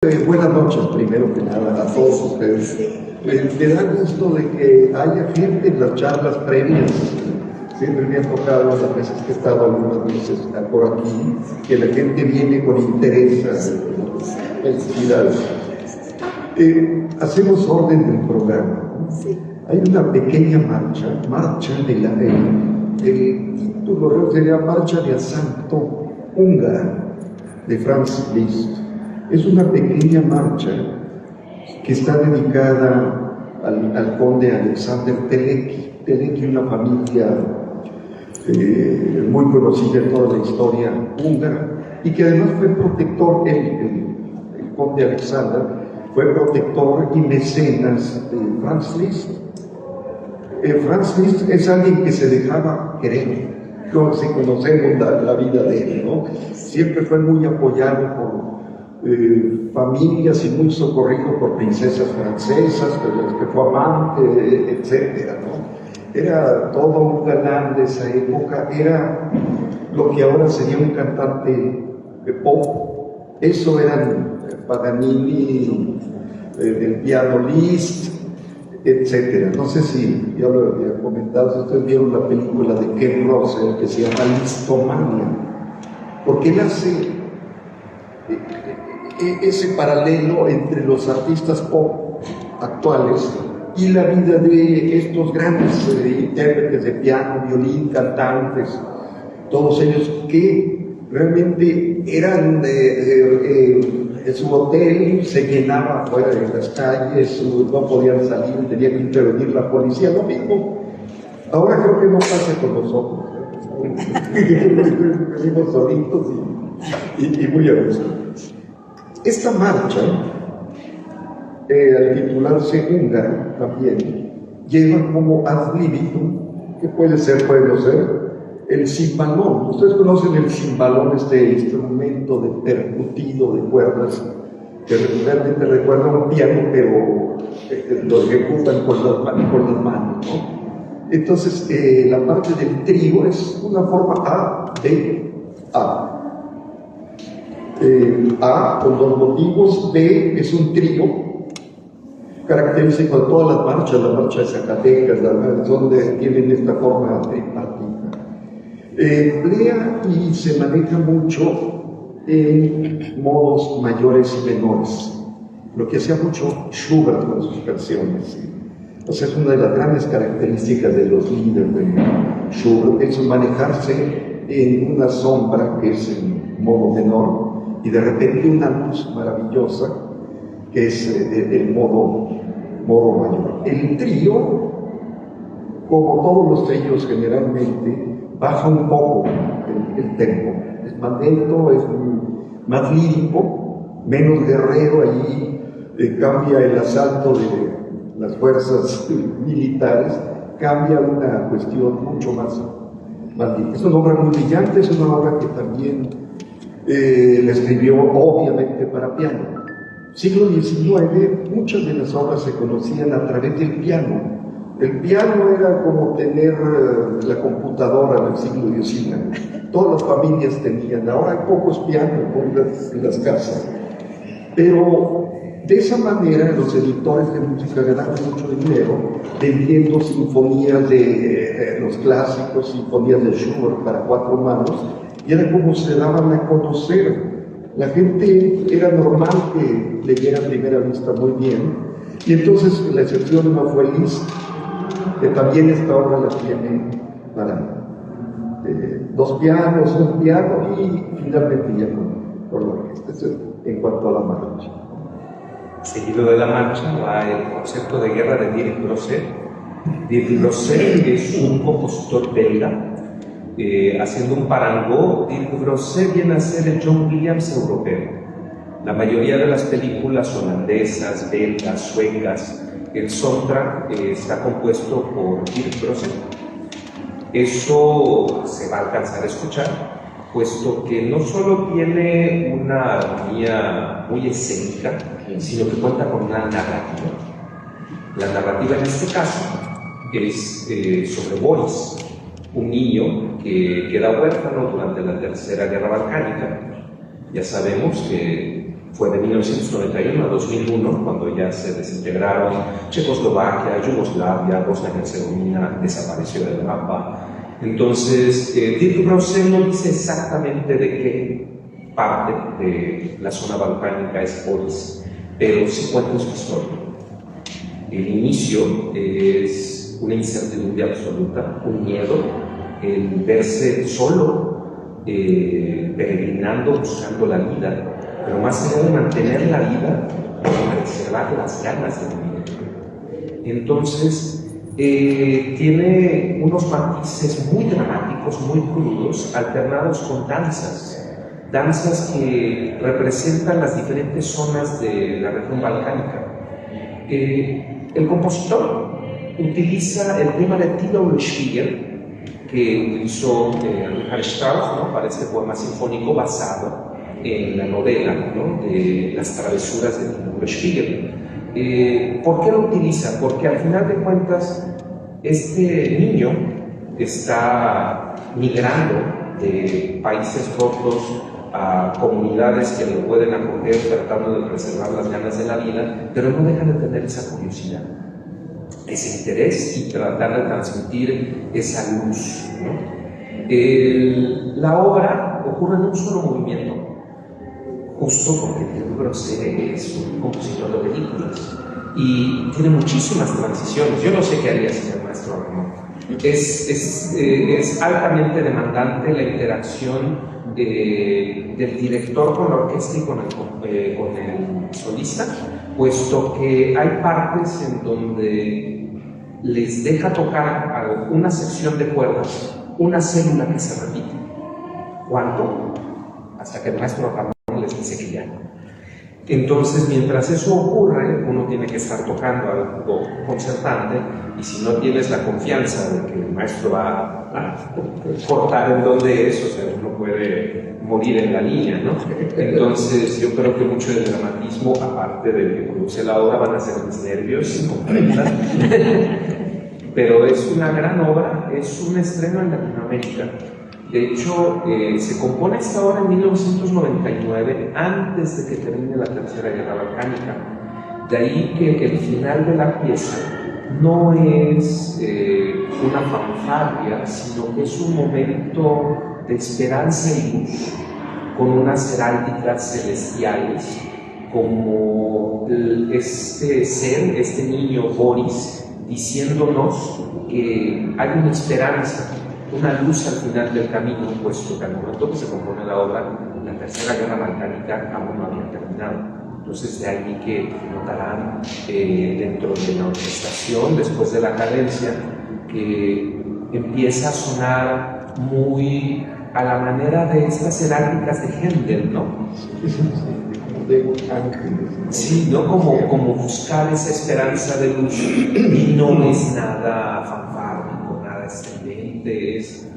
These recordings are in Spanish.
Buenas noches, primero que nada, a todos ustedes. Me da gusto de que haya gente en las charlas previas. Siempre me ha tocado las veces que he estado algunas veces por aquí, que la gente viene con interés. Felicidades. Hacemos orden del programa. Hay una pequeña marcha de el título sería Marcha del Santo Húngara, de Franz Liszt. Es una pequeña marcha que está dedicada al conde Alexander Teleki. Teleki, una familia muy conocida en toda la historia húngara, y que además fue protector, el conde Alexander fue protector y mecenas de Franz Liszt. Franz Liszt es alguien que se dejaba querer, como si conocemos la vida de él, ¿no? Siempre fue muy apoyado por familias y muy socorrido por princesas francesas, de las que fue amante, etcétera, ¿no? Era todo un galán de esa época, era lo que ahora sería un cantante de pop. Eso eran Paganini, del piano Liszt, etcétera. No sé si yo lo había comentado, si ustedes vieron la película de Ken Russell que se llama Lisztomania, porque él hace ese paralelo entre los artistas pop actuales y la vida de estos grandes intérpretes de piano, violín, cantantes, todos ellos que realmente eran en su hotel, se llenaba fuera de las calles, no podían salir, tenía que intervenir la policía, lo mismo. Ahora creo que no pasa con nosotros, venimos solitos y muy a gusto. Esta marcha, al titularse húngara también, lleva como ad libitum, que puede ser, el cimbalón. Ustedes conocen el cimbalón, este instrumento de percutido de cuerdas, que realmente recuerda a un piano, pero lo ejecutan con las manos, ¿no? Entonces, la parte del trío es una forma A, D, A. A con dos motivos, B es un trío característico de todas las marchas, la marcha de Zacatecas, donde tienen esta forma tripartita. Emplea y se maneja mucho en modos mayores y menores, lo que hacía mucho Schubert con sus canciones. O sea, es una de las grandes características de los líderes de Schubert, es manejarse en una sombra que es en modo menor, y de repente una luz maravillosa que es el modo mayor. El trío, como todos los tríos generalmente, baja un poco el tempo, es más lento, es más lírico, menos guerrero. Allí cambia el asalto de las fuerzas militares, cambia una cuestión mucho más lírica. Es una obra muy brillante, es una obra que también la escribió obviamente para piano. Siglo XIX, muchas de las obras se conocían a través del piano. El piano era como tener la computadora del siglo XIX. Todas las familias tenían, ahora hay pocos pianos en las casas. Pero de esa manera los editores de música ganaban mucho dinero vendiendo sinfonías de los clásicos, sinfonías de Schubert para cuatro manos, y era como se daban a conocer. La gente era normal que leyera a primera vista muy bien, y entonces la excepción no fue Liszt, que también esta obra la tiene para dos pianos, un piano y finalmente ya con la orquesta. Eso es en cuanto a la marcha. Seguido de la marcha va el concepto de guerra de Dirk Brosset. Dirk Brosset es un compositor belga. Haciendo un parangón, Dirk Brosset viene a ser el John Williams europeo. La mayoría de las películas holandesas, belgas, suecas, el soundtrack está compuesto por Dirk Brosset. Eso se va a alcanzar a escuchar, puesto que no solo tiene una armonía muy escénica, sino que cuenta con una narrativa. La narrativa en este caso es sobre Boris, un niño que queda huérfano durante la Tercera Guerra Balcánica. Ya sabemos que Fue de 1991 a 2001, cuando ya se desintegraron Checoslovaquia, Yugoslavia, Bosnia-Herzegovina, desapareció del mapa. Entonces, Dirk Brosse no dice exactamente de qué parte de la zona balcánica es Polis, pero sí cuenta su historia. El inicio es una incertidumbre absoluta, un miedo, el verse solo, peregrinando, buscando la vida, pero más allá de mantener la vida, preservar las ganas de vivir. Entonces, tiene unos matices muy dramáticos, muy crudos, alternados con danzas que representan las diferentes zonas de la región balcánica. El compositor utiliza el tema de Theodor Spiegel, que utilizó Richard Strauss, ¿no?, para este poema sinfónico basado en la novela, ¿no?, de las travesuras de Theodor Spiegel. ¿Por qué lo utiliza? Porque al final de cuentas este niño está migrando de países rotos a comunidades que lo pueden acoger tratando de preservar las ganas de la vida, pero no dejan de tener esa curiosidad, ese interés y tratar de transmitir esa luz, ¿no? La obra ocurre en un solo movimiento, justo porque Dirk Brosse es un compositor de películas y tiene muchísimas transiciones. Yo no sé qué haría sin el maestro Arnaud. Es altamente demandante la interacción del director con la orquesta y con el solista, puesto que hay partes en donde les deja tocar una sección de cuerdas, una célula que se repite. ¿Cuánto? Hasta que el maestro Arnaud les dice que ya no. Entonces, mientras eso ocurre, uno tiene que estar tocando algo concertante, y si no tienes la confianza de que el maestro va a cortar en donde es, o sea, uno puede morir en la línea, ¿no? Entonces, yo creo que mucho del dramatismo, aparte del que produce la obra, van a ser mis nervios, comprendas. Pero es una gran obra, es un estreno en Latinoamérica. De hecho, se compone esta obra en 1999, antes de que termine la Tercera Guerra Balcánica. De ahí que el final de la pieza no es una fanfarria, sino que es un momento de esperanza y luz, con unas heráldicas celestiales, como este ser, este niño Boris, diciéndonos que hay una esperanza, una luz al final del camino, puesto que al momento que se compone la obra, la Tercera Guerra Balcánica aún no había terminado. Entonces, de ahí que notarán dentro de la orquestación, después de la cadencia, que empieza a sonar muy a la manera de estas heráldicas de Händel, ¿no? Sí, ¿no? Como buscar esa esperanza de luz, y no es nada fanfárrico, nada estridente, es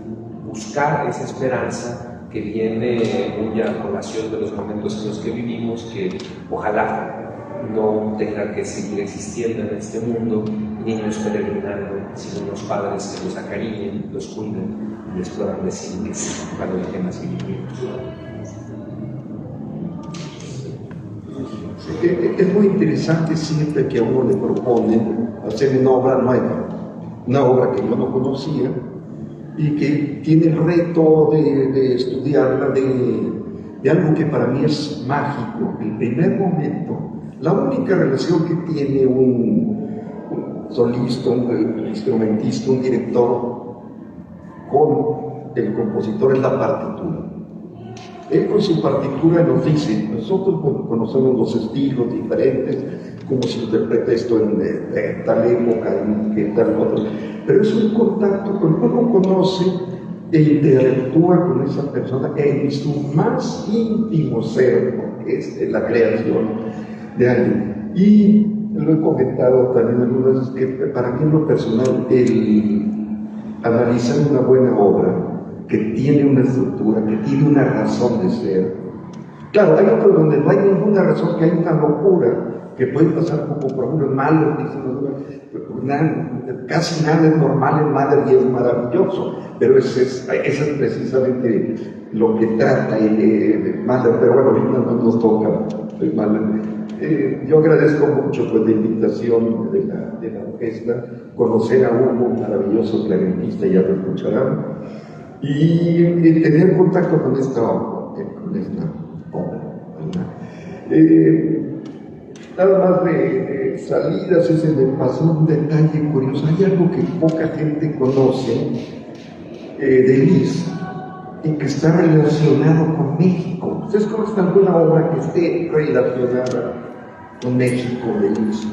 buscar esa esperanza que viene muy a colación de los momentos en los que vivimos, que ojalá no tenga que seguir existiendo en este mundo niños peregrinando, sino unos padres que los acariñen, los cuiden y les puedan decir que sí, vale la pena seguir vivos. Es muy interesante siempre que a uno le proponen hacer una obra nueva, una obra que yo no conocía y que tiene el reto de estudiarla de algo que para mí es mágico. El primer momento, la única relación que tiene un solista, un instrumentista, un director con el compositor es la partitura. Él con su partitura nos dice, nosotros conocemos los estilos diferentes, cómo se interpreta esto en tal época, en que tal otro, pero es un contacto con uno conoce e interactúa con esa persona en su más íntimo ser, porque es la creación de alguien. Y lo he comentado también algunas veces que para mí en lo personal, el analizar una buena obra que tiene una estructura, que tiene una razón de ser. Claro, hay otros donde no hay ninguna razón, que hay una locura, que puede pasar como por ejemplo en Mahler, casi nada es normal en Mahler y es maravilloso, pero eso es precisamente lo que trata Mahler, pero bueno, ahorita no nos toca Mahler. Yo agradezco mucho pues, la invitación de la orquesta, conocer a un maravilloso clarinetista, ya lo escucharán, y tener contacto con esta obra, nada más de salidas, se me pasó un detalle curioso. Hay algo que poca gente conoce de Liszt y que está relacionado con México. ¿Ustedes conocen alguna obra que esté relacionada con México de Liszt?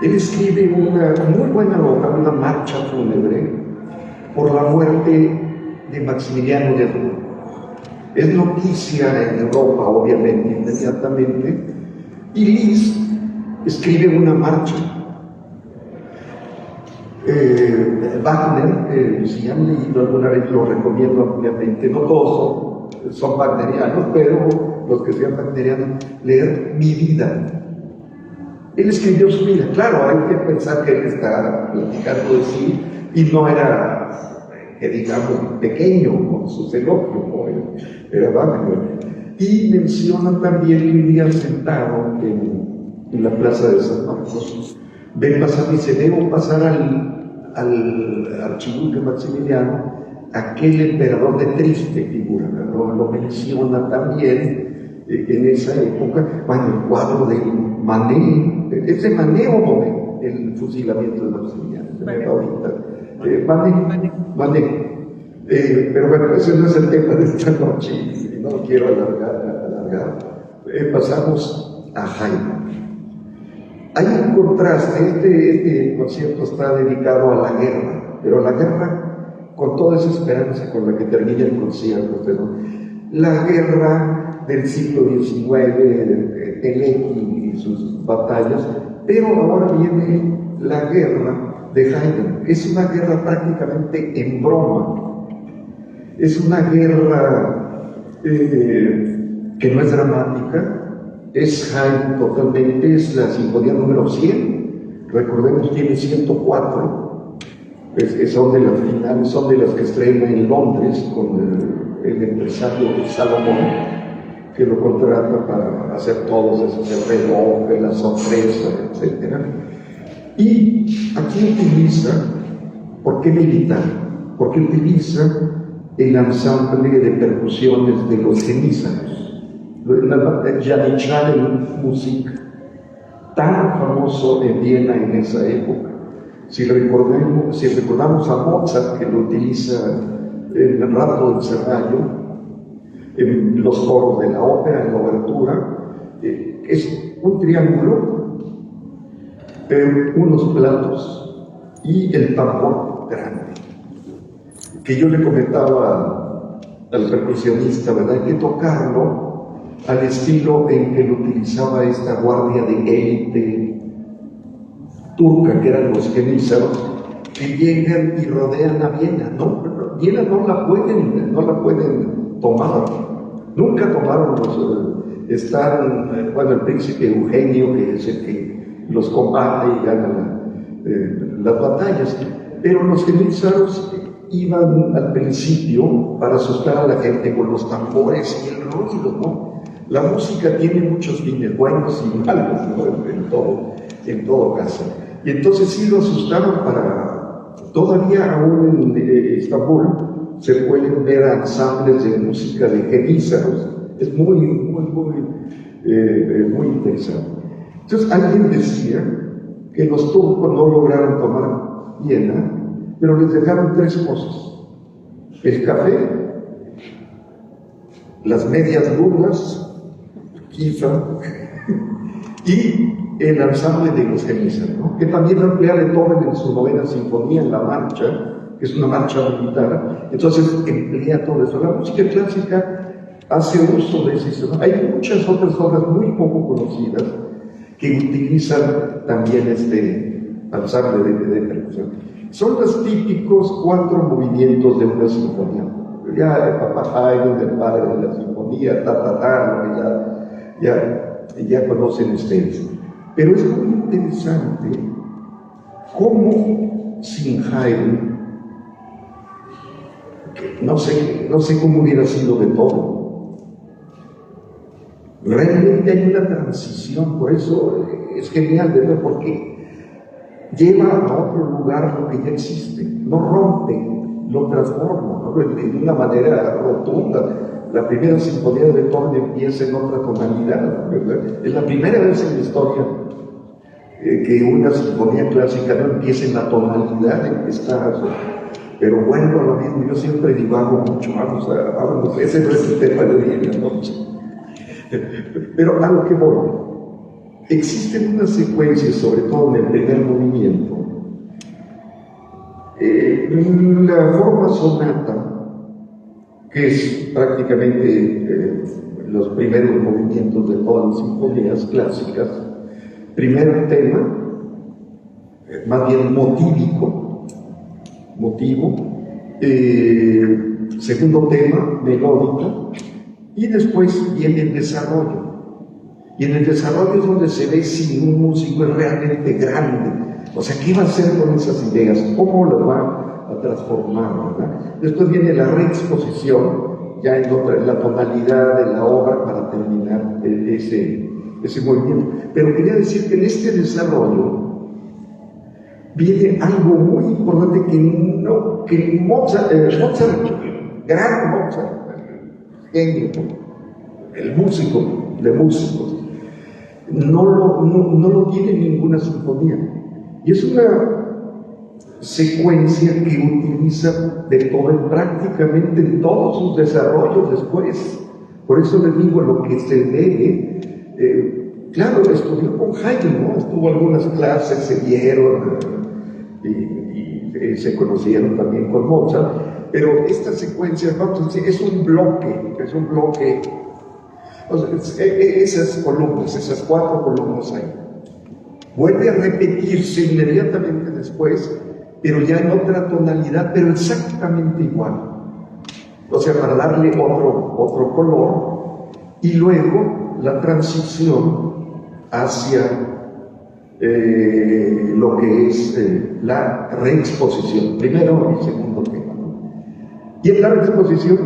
Él escribe una muy buena obra, una marcha fúnebre, por la muerte de Maximiliano de Habsburgo. Es noticia en Europa, obviamente, inmediatamente, y Liszt escribe una marcha. Wagner, si han leído alguna vez, lo recomiendo ampliamente, no todos son wagnerianos, pero los que sean wagnerianos, leer Mi vida. Él escribió su vida. Claro, hay que pensar que él está platicando de sí y no era, que digamos, pequeño con sus elogios, ¿no? Era Wagner. Y menciona también que vivía sentado en la plaza de San Marcos. Ve pasar, dice, debo pasar al archiduque Maximiliano, aquel emperador de triste figura, ¿no? Lo menciona también en esa época, bueno, el cuadro de Manet, ¿es de Manet o Monet? El fusilamiento de Maximiliano, Manet. Pero bueno, ese no es el tema de esta noche, y no lo quiero alargar. Pasamos a Haydn. Hay un contraste, este concierto está dedicado a la guerra, pero a la guerra con toda esa esperanza con la que termina el concierto, ¿no? La guerra del siglo XIX, Telequín y sus batallas, pero ahora viene la guerra de Haydn. Es una guerra prácticamente en broma, es una guerra que no es dramática. Es Haydn totalmente, es la sinfonía número 100, recordemos tiene 104, son de las finales, son de las que estrena en Londres con el empresario Salomón, que lo contrata para hacer todos esos, el reloj, la sorpresa, etc. Y aquí utiliza, ¿por qué militar? Porque utiliza el ensamble de percusiones de los genízaros. La Janitschare Musik, tan famoso en Viena en esa época. Si recordamos a Mozart, que lo utiliza en el rato del serrallo, en los coros de la ópera, en la obertura, es un triángulo, unos platos y el tambor grande. Que yo le comentaba al percusionista, ¿verdad? Hay que tocarlo al estilo en que lo utilizaba esta guardia de élite turca, que eran los genízaros, que llegan y rodean a Viena. No, Viena no la pueden tomar. Nunca tomaron el príncipe Eugenio, que es el que los combate y gana las batallas. Pero los genízaros iban al principio para asustar a la gente con los tambores y el ruido, ¿no? La música tiene muchos fines, buenos y malos, ¿no? en todo caso. Y entonces sí lo asustaron todavía aún en Estambul se pueden ver ensambles de música de genízaros. Es muy interesante. Entonces alguien decía que los turcos no lograron tomar Viena, pero les dejaron 3 cosas: el café, las medias lunas, quizá, y el ensamble de los genízaros, ¿no? Que también lo emplea Beethoven en su 9ª sinfonía, en la marcha, que es una marcha militar. Entonces emplea todo eso. La música clásica hace uso de ese sistema. Hay muchas otras obras muy poco conocidas que utilizan también este ensamble de percusión. Son los típicos 4 movimientos de una sinfonía. Ya el Papá Haydn, el padre de la sinfonía, ya conocen ustedes. Pero es muy interesante cómo sin Haydn, no sé cómo hubiera sido de todo. Realmente hay una transición, por eso es genial de ver, porque lleva a otro lugar lo que ya existe, no rompe, lo transforma, ¿no? De una manera rotunda. La primera sinfonía de Beethoven empieza en otra tonalidad, ¿verdad? Es la primera vez en la historia que una sinfonía clásica no empieza en la tonalidad en que está. Pero bueno, lo mismo, yo siempre divago mucho, vamos, ese no es el tema de día y la noche. Pero a lo que voy, existen unas secuencias, sobre todo en el primer movimiento, la forma sonata, que es prácticamente los primeros movimientos de todas las sinfonías clásicas. Primer tema, más bien motivo. Segundo tema, melódico. Y después viene el desarrollo. Y en el desarrollo es donde se ve si un músico es realmente grande. O sea, ¿qué va a hacer con esas ideas? ¿Cómo las va a transformar? ¿Verdad? Después viene la reexposición, ya en la tonalidad de la obra para terminar ese movimiento. Pero quería decir que en este desarrollo viene algo muy importante que Mozart, gran Mozart, genio, el músico de músicos, no lo tiene en ninguna sinfonía. Y es una secuencia que utiliza Beethoven prácticamente en todos sus desarrollos después. Por eso les digo lo que se debe. Claro, estudió con Haydn, ¿no? Estuvo algunas clases, se vieron y se conocieron también con Mozart. Pero esta secuencia, vamos a decir, es un bloque. O sea, esas columnas, esas 4 columnas ahí. Vuelve a repetirse inmediatamente después, pero ya en otra tonalidad, pero exactamente igual. O sea, para darle otro color, y luego la transición hacia lo que es la reexposición, primero y segundo tema, ¿no? Y en la reexposición,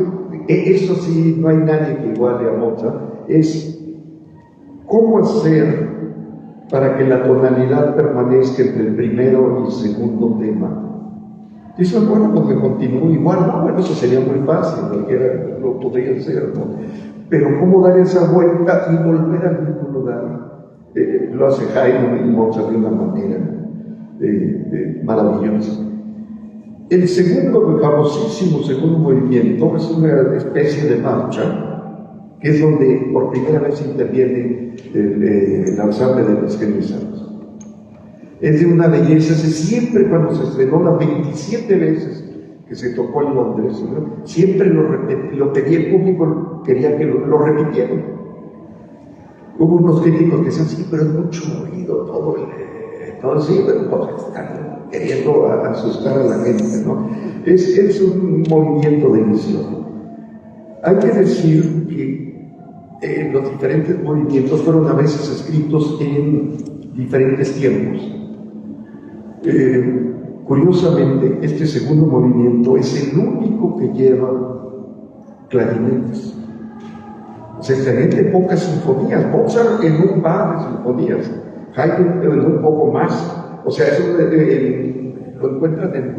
eso sí, no hay nadie que iguale a Mozart, es cómo hacer para que la tonalidad permanezca entre el primero y segundo tema. Dice, bueno, pues me continúo igual. No, bueno, eso sería muy fácil, cualquiera lo podría hacer, ¿no? Pero cómo dar esa vuelta y volver al mismo lugar, lo hace Haydn y Mozart de una manera maravillosa. El famosísimo segundo movimiento es una especie de marcha, que es donde por primera vez interviene el ensamble de los genizanos. Es de una belleza, siempre cuando se estrenó las 27 veces que se tocó en Londres, ¿no? Siempre lo pedía el público, quería que lo repitieran. Hubo unos críticos que decían, sí, pero es mucho ruido, todo sí, pero pues, están queriendo asustar a la gente, ¿no? Es un movimiento delicioso. Hay que decir que los diferentes movimientos fueron a veces escritos en diferentes tiempos. Curiosamente, este segundo movimiento es el único que lleva clarinetes. Se clarinete pocas sinfonías, Mozart en un par de sinfonías, Haydn en un poco más. O sea, eso lo encuentran en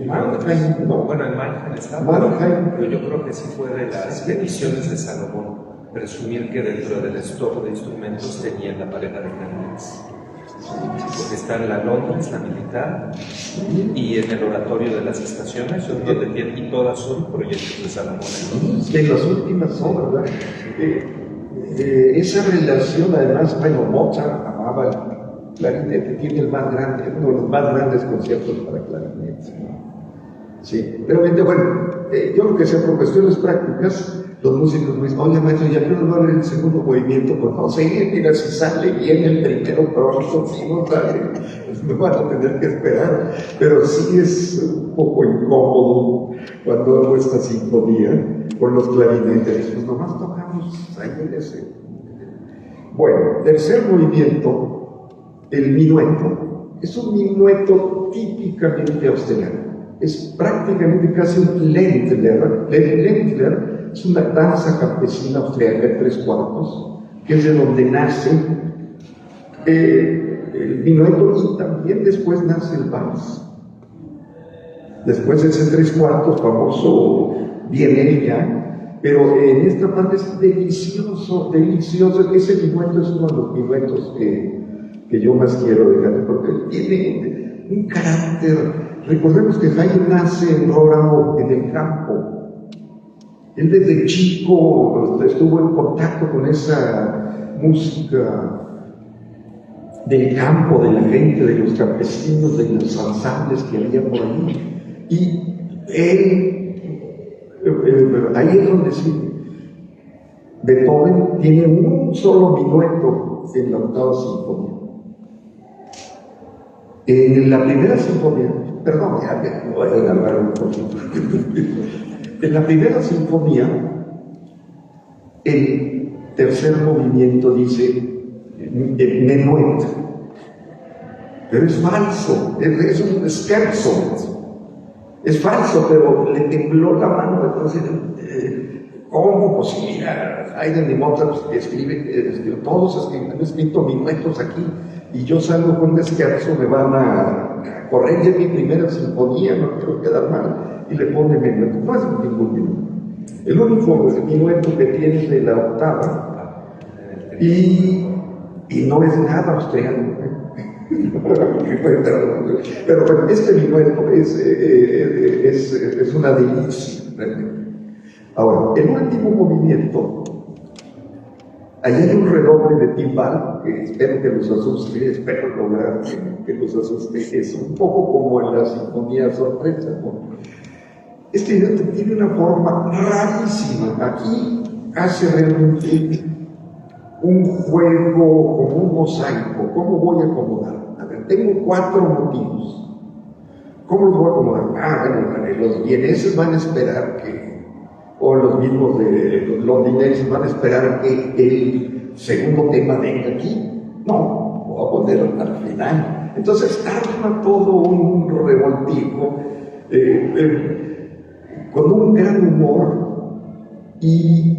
Mannheim, ¿no? Bueno, en Mannheim está, pero yo creo que sí fue de las peticiones de Salomón, presumir que dentro del stock de instrumentos tenían la pareja de clarinetes. Porque está en la Londres, la militar, y en el oratorio de las estaciones, y todas son proyectos de Salomón. De las últimas obras, ¿verdad? Esa relación, además, bueno, Mozart amaba el clarinete, tiene uno de los más grandes conciertos para clarinete, ¿no? Sí, realmente, bueno, yo lo que sé por cuestiones prácticas, los músicos me dicen, oye maestro, ya que nos va a ver el segundo movimiento, pues no sé, mira si sale bien el primero, pero si no sale, pues me van a tener que esperar. Pero sí es un poco incómodo cuando hago esta sinfonía con los clarinetes, pues nomás tocamos ahí en ese. Bueno, tercer movimiento, el minueto es un minueto típicamente austriaco. Es prácticamente casi un Ländler. El Ländler es una danza campesina austriaca de 3/4, que es de donde nace el minueto, y también después nace el vals. Después ese 3/4 famoso viene ya, pero en esta parte es delicioso, delicioso. Ese minueto es uno de los minuetos que yo más quiero dejar, porque tiene un carácter. Recordemos que Haydn nace en Rohrau, en el campo. Él desde chico estuvo en contacto con esa música del campo, de la gente, de los campesinos, de los ensambles que había por ahí. Y él, ahí es donde sí, Beethoven tiene un solo minueto en la octava sinfonía. En la primera sinfonía, perdón, ya me voy a agarrar un poquito. En la primera sinfonía, el tercer movimiento dice menuet, pero es falso, es un scherzo, es falso, pero le tembló la mano. Entonces, ¿cómo? Pues mira, Haydn y Mozart todos han escrito minuetos aquí, y yo salgo con un scherzo, me van a correr, es mi primera sinfonía, no quiero quedar mal, y le pone minueto. No es ningún minueto. El único minueto que tiene es de la octava, y no es nada austriaco. Pero bueno, este minueto es una delicia, realmente. Ahora, el último movimiento, ahí hay un redoble de timbal, que espero que los asuste, espero lograr que los asuste. Es un poco como en la sinfonía sorpresa, ¿no? Este minuto tiene una forma rarísima. Aquí hace realmente un juego, como un mosaico. ¿Cómo voy a acomodar? A ver, tengo 4 motivos. ¿Cómo los voy a acomodar? Bueno, los vieneses van a esperar o los mismos de los londinenses van a esperar que el segundo tema venga aquí. No, lo voy a poner al final. Entonces arma todo un revoltijo con un gran humor y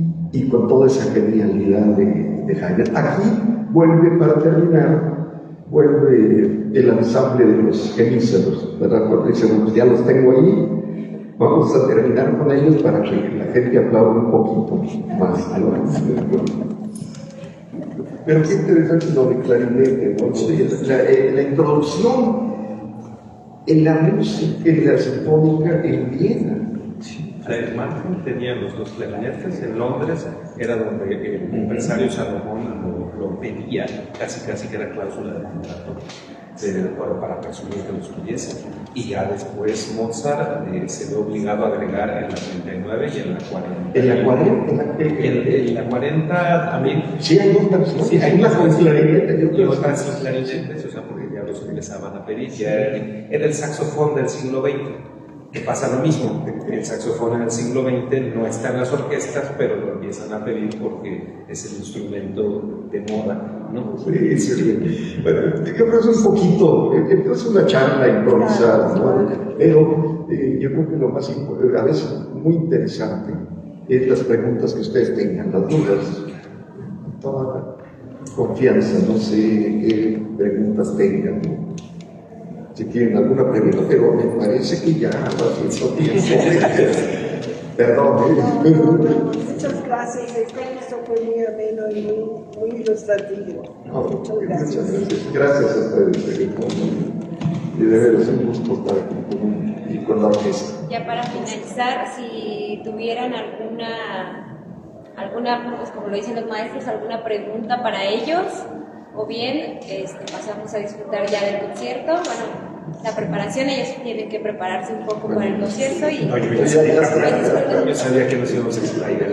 con toda esa genialidad de Haydn. Aquí vuelve, para terminar, el ensamble de los geníceros, ¿verdad? Porque dicen, bueno, ya los tengo ahí. Vamos a terminar con ellos para que la gente aplaude un poquito más. Pero qué interesante lo de clarinete, ¿no? La introducción en la música, en la sinfónica en Viena. Además, tenía los 2 clarinetes. En Londres era donde el empresario Salomón lo pedía, casi que era cláusula de contrato, para presumir que lo supiese. Y ya después Mozart se ve obligado a agregar en la 39 y en la 40. ¿En la 40? En la 40 también. Sí, hay 2 versiones. Sí, hay una con clarinete y otras sin clarinetes, o sea, porque ya los empezaban a pedir. Ya era el saxofón del siglo XX. Que pasa lo mismo, el saxofón en el siglo XX no está en las orquestas, pero lo empiezan a pedir porque es el instrumento de moda, ¿no? Sí. Bueno, yo creo que es un poquito, es una charla improvisada, ¿no? Pero yo creo que lo más, a veces muy interesante, es las preguntas que ustedes tengan, las dudas. Toda confianza, no sé qué preguntas tengan, ¿no? Si tienen alguna pregunta, pero me parece que ya no tiempo. Perdón. Muchas gracias. Esto fue muy ameno y muy ilustrativo. No, muchas gracias. Gracias a ustedes. Y de veras es un gusto estar aquí con la orquesta. Ya para finalizar, si tuvieran alguna, pues como lo dicen los maestros, alguna pregunta para ellos, o bien pasamos a disfrutar ya del concierto. Bueno, la preparación, ellos tienen que prepararse un poco para el concierto y... No, yo ya sabía que nos íbamos a extraer.